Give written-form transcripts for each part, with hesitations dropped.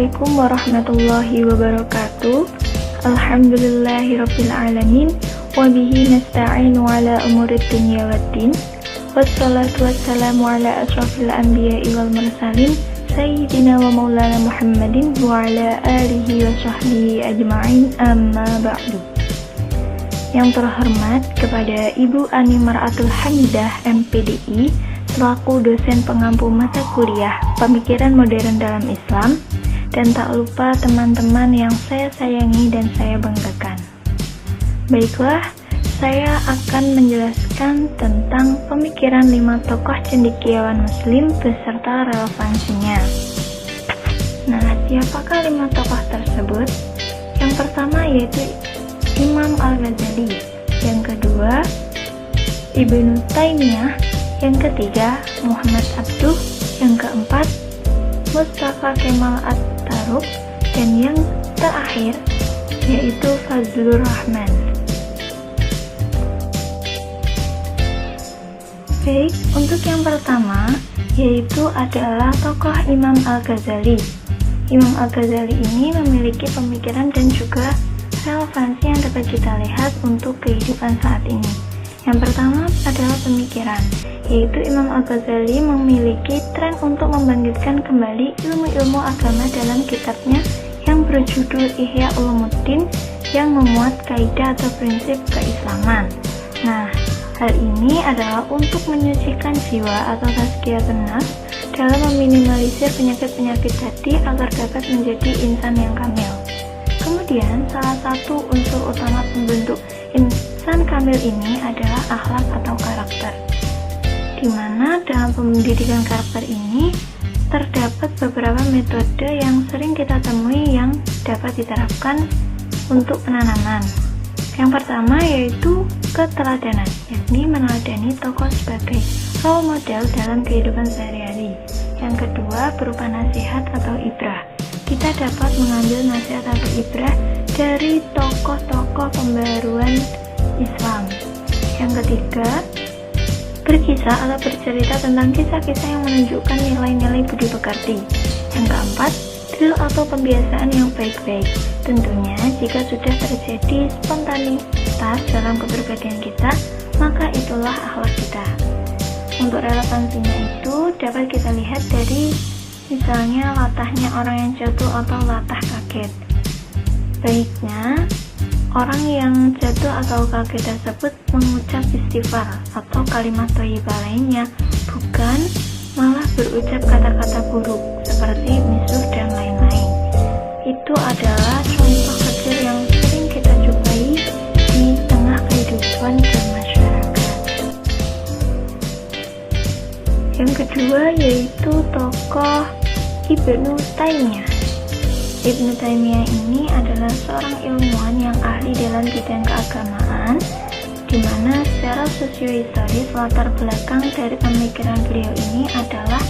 Assalamualaikum warahmatullahi wabarakatuh. Alhamdulillahirabbil alamin wa bihi nasta'inu ala umurid dunya waddin. Wassalatu wassalamu ala asrofil anbiya'i wal mursalin sayyidina wa maulana Muhammadin wa ala alihi wa sahbihi ajma'in, amma ba'du. Yang terhormat kepada Ibu Ani Mar'atul Hamidah MPDI selaku dosen pengampu mata kuliah Pemikiran Modern dalam Islam, dan tak lupa teman-teman yang saya sayangi dan saya banggakan. Baiklah, saya akan menjelaskan tentang pemikiran 5 tokoh cendekiawan muslim beserta relevansinya. Nah, siapakah 5 tokoh tersebut? Yang pertama yaitu Imam Al-Ghazali, yang kedua Ibnu Taimiyah, yang ketiga Muhammad Abduh, yang keempat Mustafa Kemal At-Taruq, dan yang terakhir yaitu Fazlur Rahman. Baik, untuk yang pertama yaitu adalah tokoh Imam Al-Ghazali. Imam Al-Ghazali ini memiliki pemikiran dan juga relevansi yang dapat kita lihat untuk kehidupan saat ini. Yang pertama adalah pemikiran, yaitu Imam Al-Ghazali memiliki tren untuk membangkitkan kembali ilmu-ilmu agama dalam kitabnya yang berjudul Ihya Ulumuddin, yang memuat kaidah atau prinsip keislaman. Nah, hal ini adalah untuk menyucikan jiwa atau tazkiyatun nafs dalam meminimalisir penyakit-penyakit hati agar dapat menjadi insan yang kamil. Kemudian, salah satu unsur utama pembentuk insan kamil ini adalah akhlak atau karakter, di mana dalam pendidikan karakter ini terdapat beberapa metode yang sering kita temui yang dapat diterapkan untuk penanaman. Yang pertama yaitu keteladanan, yakni meneladani tokoh sebagai role model dalam kehidupan sehari-hari. Yang kedua berupa nasihat atau ibrah. Kita dapat mengambil nasihat atau ibrah dari tokoh-tokoh pembaruan Islam. Yang ketiga, berkisah atau bercerita tentang kisah-kisah yang menunjukkan nilai-nilai budi pekerti. Yang keempat, drill atau pembiasaan yang baik-baik. Tentunya jika sudah terjadi spontanitas dalam kepribadian kita, maka itulah akhlak kita. Untuk relevansinya itu dapat kita lihat dari misalnya latahnya orang yang jatuh atau latah kaget. Baiknya, orang yang jatuh atau kaget tersebut mengucap istighfar atau kalimat thayyibah lainnya, bukan malah berucap kata-kata buruk seperti misuh dan lain-lain. Itu adalah contoh kecil yang sering kita jumpai di tengah kehidupan bermasyarakat. Yang kedua yaitu tokoh Ibnu Taimiyah. Ibnu Taimiyah ini adalah seorang ilmuwan yang ahli dalam bidang keagamaan, di mana secara sosiohistoris latar belakang dari pemikiran beliau ini adalah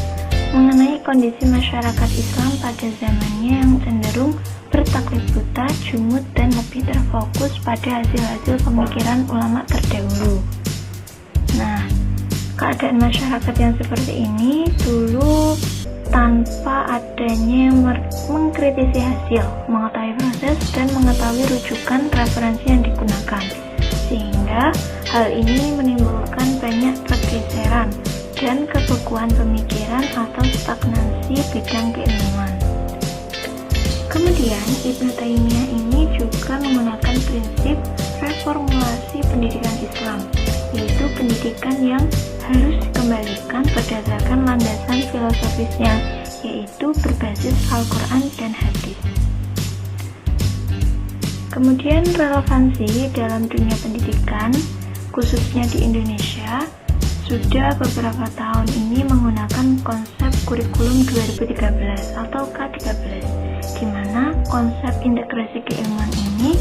mengenai kondisi masyarakat Islam pada zamannya yang cenderung bertaklid buta, jumud, dan lebih terfokus pada hasil-hasil pemikiran ulama terdahulu. Nah, keadaan masyarakat yang seperti ini dulu tanpa adanya mengkritisi hasil, mengetahui proses, dan mengetahui rujukan referensi yang digunakan, sehingga hal ini menimbulkan banyak pergeseran dan kebekuan pemikiran atau stagnasi bidang keilmuan. Kemudian Ibnu Taimiyah ini juga menggunakan prinsip reformulasi pendidikan Islam, yaitu pendidikan yang harus dikembalikan berdasarkan landasan filosofisnya, yaitu berbasis Al-Quran dan hadis. Kemudian relevansi dalam dunia pendidikan, khususnya di Indonesia, sudah beberapa tahun ini menggunakan konsep kurikulum 2013 atau K13, di mana konsep integrasi keilmuan ini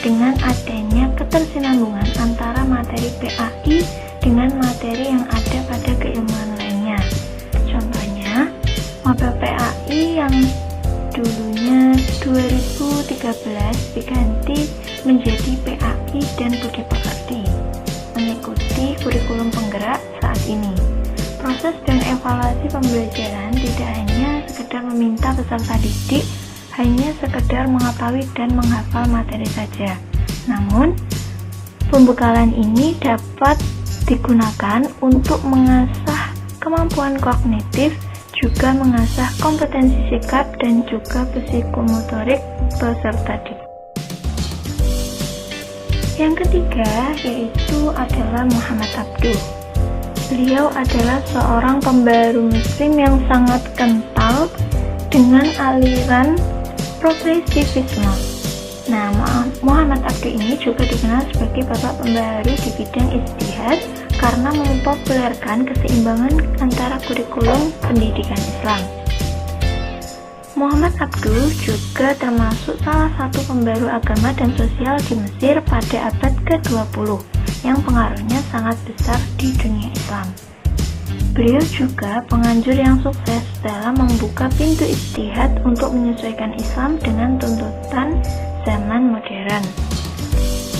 dengan adanya ketersinambungan antara materi PAI dengan materi yang ada pada keilmuan lainnya. Contohnya, maba PAI yang dulunya 2013 diganti menjadi PAI dan budi pekerti, mengikuti kurikulum penggerak saat ini. Proses dan evaluasi pembelajaran tidak hanya sekedar meminta peserta didik hanya sekedar mengetahui dan menghafal materi saja. Namun, pembekalan ini dapat digunakan untuk mengasah kemampuan kognitif, juga mengasah kompetensi sikap dan juga psikomotorik peserta didik. Yang ketiga yaitu adalah Muhammad Abduh. Beliau adalah seorang pembaru muslim yang sangat kental dengan aliran progresivisme. Nah, Muhammad Abduh ini juga dikenal sebagai bapak pembaru di bidang ijtihad karena mempopulerkan keseimbangan antara kurikulum pendidikan Islam. Muhammad Abduh juga termasuk salah satu pembaru agama dan sosial di Mesir pada abad ke-20 yang pengaruhnya sangat besar di dunia Islam. Beliau juga penganjur yang sukses dalam membuka pintu ijtihad untuk menyesuaikan Islam dengan tuntutan zaman modern.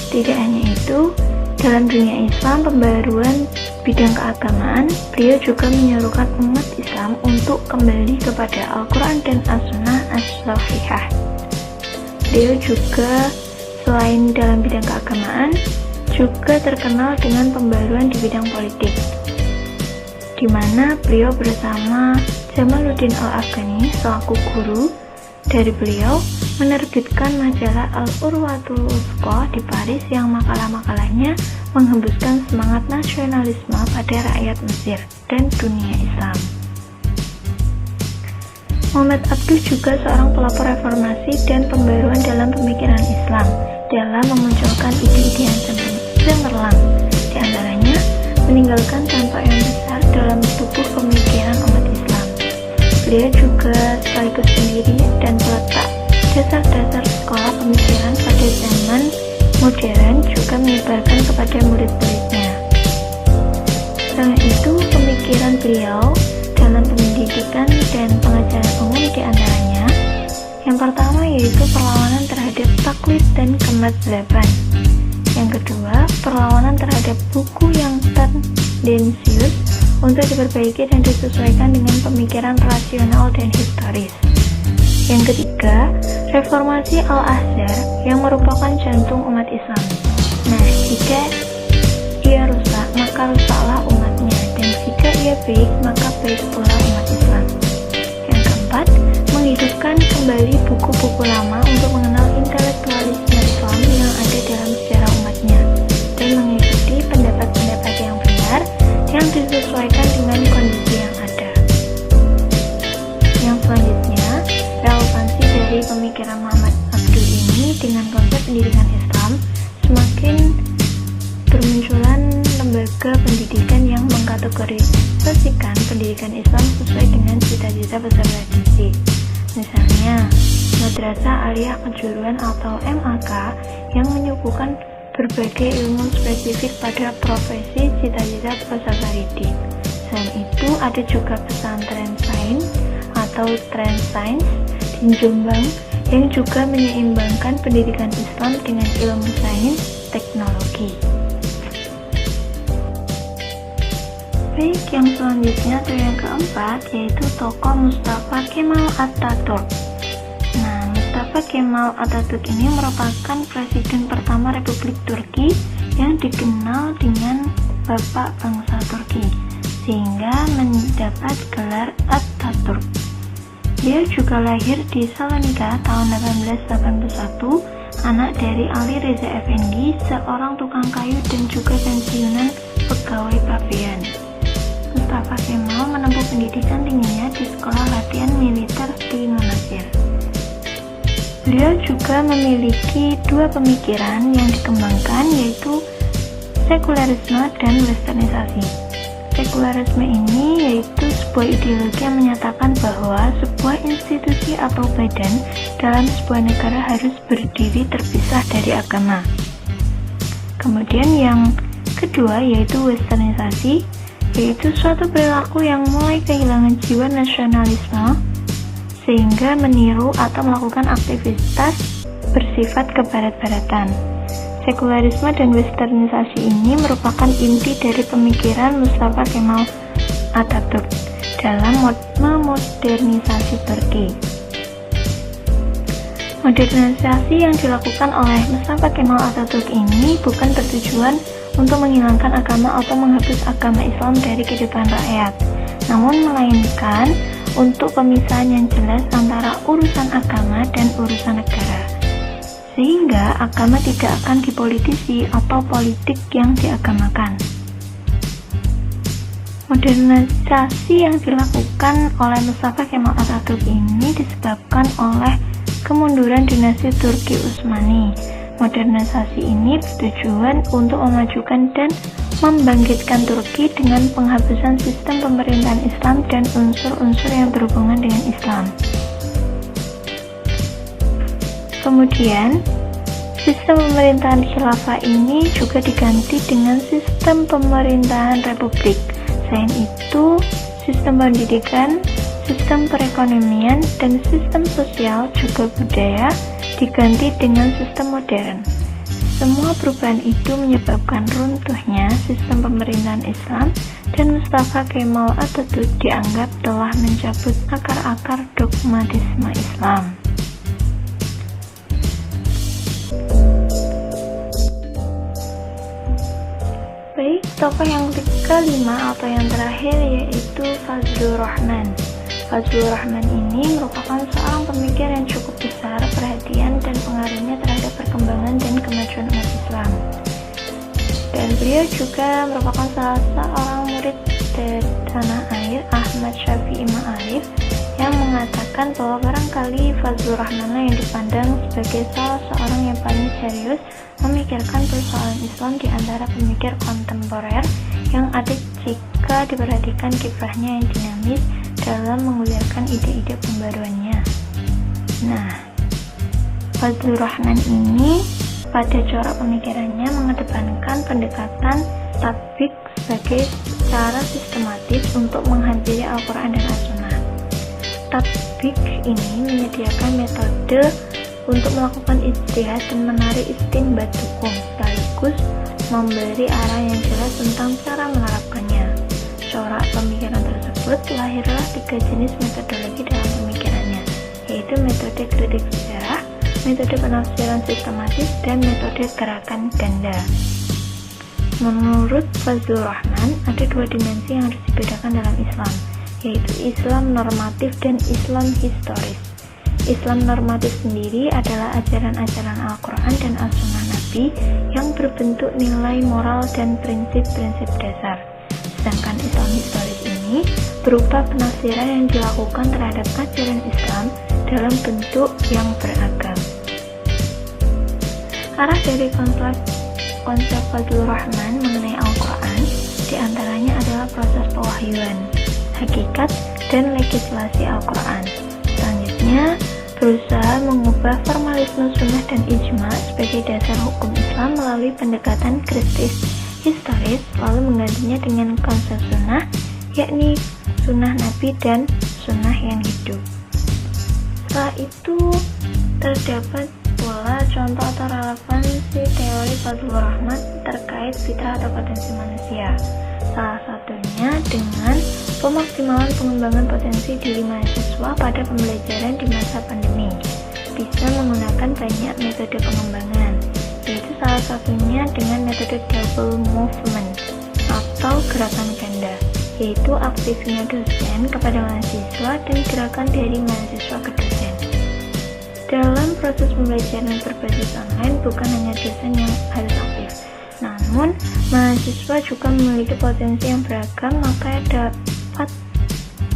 Tidak hanya itu, dalam dunia Islam pembaruan bidang keagamaan, beliau juga menyerukan umat Islam untuk kembali kepada Al-Quran dan As-Sunnah As-Sahihah. Beliau juga selain dalam bidang keagamaan, juga terkenal dengan pembaruan di bidang politik, di mana beliau bersama Jamaluddin Al-Afghani selaku guru dari beliau menerbitkan majalah Al-Urwatul Wuthqa di Paris yang makalah-makalahnya menghembuskan semangat nasionalisme pada rakyat Mesir dan dunia Islam. Muhammad Abduh juga seorang pelopor reformasi dan pembaruan dalam pemikiran Islam dalam memunculkan ide-ide yang cemerlang, di antaranya meninggalkan dampak yang besar dalam tubuh pemikiran umat Islam. Beliau juga sekaligus pendiri dan peletak dasar-dasar sekolah pemikiran pada zaman modern, juga menyebarkan kepada murid-muridnya. Selain itu, pemikiran beliau dalam pendidikan dan pengajaran umum diantaranya yang pertama yaitu perlawanan terhadap taklid dan kemadzhaban. Yang kedua, perlawanan terhadap buku yang tendensius untuk diperbaiki dan disesuaikan dengan pemikiran rasional dan historis. Yang ketiga, reformasi Al-Azhar yang merupakan jantung umat Islam. Nah, jika ia rusak, maka rusaklah umatnya, dan jika ia baik, maka baik pula umat Islam. Yang keempat, menghidupkan kembali buku-buku lama untuk mengenal intelektualisme Islam yang ada dalam sejarah umatnya, dan mengikuti pendapat-pendapat yang benar yang disesuaikan dengan kondisi yang ada. Yang selanjutnya, relevansi dari pemikiran Muhammad Abduh ini dengan konsep pendidikan Islam, semakin bermunculan lembaga pendidikan yang mengkategorisasikan pendidikan Islam sesuai dengan cita-cita peserta didik. Misalnya, Madrasah Aliyah Kejuruan atau MAK yang menyuguhkan berbagai ilmu spesifik pada profesi cita-cita peserta didik. Selain itu, ada juga pesantren sains atau Trans Sains di Jombang yang juga menyeimbangkan pendidikan Islam dengan ilmu sains teknologi. Baik, yang selanjutnya atau yang keempat yaitu tokoh Mustafa Kemal Atatürk. Nah, Mustafa Kemal Atatürk ini merupakan presiden pertama Republik Turki yang dikenal dengan Bapak Bangsa Turki, sehingga mendapat gelar Atatürk. Dia juga lahir di Salonika tahun 1881, anak dari Ali Reza Effendi, seorang tukang kayu dan juga pensiunan pegawai pabean. Mustafa Kemal menempuh pendidikan tingginya di sekolah latihan militer di Mesir. Beliau juga memiliki dua pemikiran yang dikembangkan, yaitu sekularisme dan westernisasi. Sekularisme ini yaitu sebuah ideologi yang menyatakan bahwa sebuah institusi atau badan dalam sebuah negara harus berdiri terpisah dari agama. Kemudian yang kedua yaitu westernisasi, yaitu suatu perilaku yang mulai kehilangan jiwa nasionalisme sehingga meniru atau melakukan aktivitas bersifat kebarat-baratan. Sekularisme dan westernisasi ini merupakan inti dari pemikiran Mustafa Kemal Atatürk dalam memodernisasi Turki. Modernisasi yang dilakukan oleh Mustafa Kemal Atatürk ini bukan bertujuan untuk menghilangkan agama atau menghapus agama Islam dari kehidupan rakyat, namun melainkan untuk pemisahan yang jelas antara urusan agama dan urusan negara, sehingga agama tidak akan dipolitisi atau politik yang diagamakan. Modernisasi yang dilakukan oleh Mustafa Kemal Atatürk ini disebabkan oleh kemunduran dinasti Turki Utsmani. Modernisasi ini bertujuan untuk memajukan dan membangkitkan Turki dengan penghapusan sistem pemerintahan Islam dan unsur-unsur yang berhubungan dengan Islam. Kemudian, sistem pemerintahan khilafah ini juga diganti dengan sistem pemerintahan republik. Selain itu, sistem pendidikan, sistem perekonomian, dan sistem sosial juga budaya diganti dengan sistem modern. Semua perubahan itu menyebabkan runtuhnya sistem pemerintahan Islam, dan Mustafa Kemal Atatürk dianggap telah mencabut akar-akar dogmatisme Islam. Baik, tokoh yang kelima atau yang terakhir yaitu Fazlur Rahman. Fazlur Rahman ini merupakan seorang pemikir yang cukup besar perhatian dan pengaruhnya terhadap perkembangan dan kemajuan umat Islam. Dan beliau juga merupakan salah seorang murid dari tanah air Ahmad Syafi'i Ma'arif yang mengatakan bahwa barangkali Fazlur Rahman yang dipandang sebagai salah seorang yang paling serius memikirkan persoalan Islam di antara pemikir kontemporer yang ada jika diperhatikan kiprahnya yang dinamis dalam mengulirkan ide-ide pembaruannya. Nah, Fazlur Rahman ini pada corak pemikirannya mengedepankan pendekatan tatbik sebagai cara sistematis untuk menghampiri Al-Quran dan As-Sunnah. Tatbik ini menyediakan metode untuk melakukan ijtihad dan menarik istinbat hukum, sekaligus memberi arah yang jelas tentang cara menerapkannya. Corak pemikiran tersebut lahirlah 3 jenis metodologi dalam pemikirannya, yaitu metode kritik sejarah, metode penafsiran sistematis, dan metode gerakan ganda. Menurut Fazlur Rahman, ada 2 dimensi yang harus dibedakan dalam Islam, yaitu Islam normatif dan Islam historis. Islam normatif sendiri adalah ajaran-ajaran Al-Quran dan As-Sunnah Nabi yang berbentuk nilai moral dan prinsip-prinsip dasar. Sedangkan Islam historis ini berupa penafsiran yang dilakukan terhadap ajaran Islam dalam bentuk yang beragam. Arah dari konsep Fazlur Rahman mengenai Al-Quran diantaranya adalah proses pewahyuan, hakikat, dan legislasi Al-Quran. Selanjutnya, berusaha mengubah formalisme sunnah dan ijma sebagai dasar hukum Islam melalui pendekatan kritis historis, lalu menggantinya dengan konsep sunnah, yakni sunnah Nabi dan sunnah yang hidup. Setelah itu, terdapat pula contoh atau relevansi teori Fazlur Rahman terkait fitrah atau potensi manusia. Salah satunya dengan pemaksimalan pengembangan potensi diri mahasiswa pada pembelajaran di masa pandemi. Bisa menggunakan banyak metode pengembangan, yaitu salah satunya dengan metode double movement atau gerakan ganda, yaitu aktifnya dosen kepada mahasiswa dan gerakan dari mahasiswa ke dosen. Dalam proses pembelajaran berbasis online, bukan hanya dosen yang harus aktif, namun mahasiswa juga memiliki potensi yang beragam, maka dapat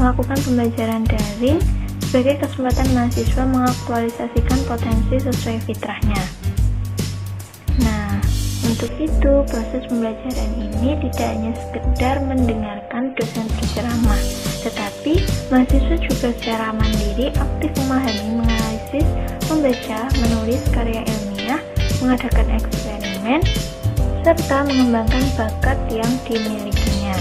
melakukan pembelajaran daring sebagai kesempatan mahasiswa mengaktualisasikan potensi sesuai fitrahnya. Nah, untuk itu proses pembelajaran ini tidak hanya sekedar mendengarkan dosen berceramah, tetapi mahasiswa juga secara mandiri aktif memahami, menganalisis, membaca, menulis karya ilmiah, mengadakan eksperimen, serta mengembangkan bakat yang dimilikinya.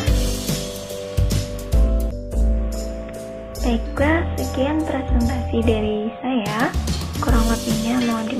Baiklah, sekian presentasi dari saya. Kurang lebihnya mohon dimaafkan.